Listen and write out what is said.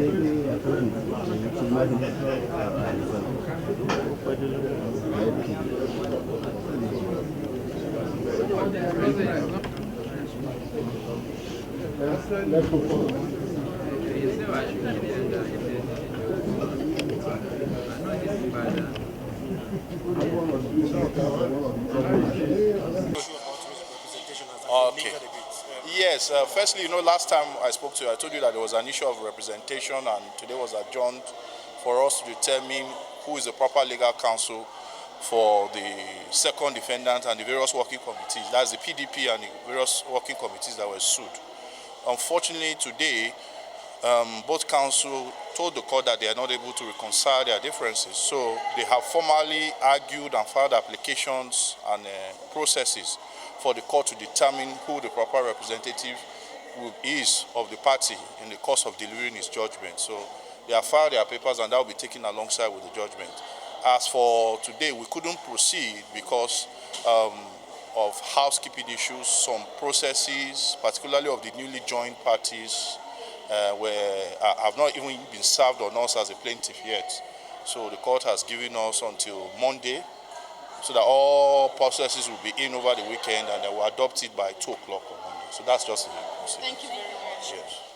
Let's go forward. Okay. Yes, firstly, last time I spoke to you, I told you that there was an issue of representation, and today was adjourned for us to determine who is the proper legal counsel for the second defendant and the various working committees. That's the PDP and the various working committees that were sued. Unfortunately, today, both counsel told the court that they are not able to reconcile their differences. So they have formally argued and filed applications and processes for the court to determine who the proper representative is of the party in the course of delivering his judgment. So they have filed their papers, and that will be taken alongside with the judgment. As for today, we couldn't proceed because of housekeeping issues. Some processes, particularly of the newly joined parties, have not even been served on us as a plaintiff yet. So the court has given us until Monday so that all processes will be in over the weekend, and they will adopt it by 2 o'clock on Monday. So that's just it. Thank you very much. Yes.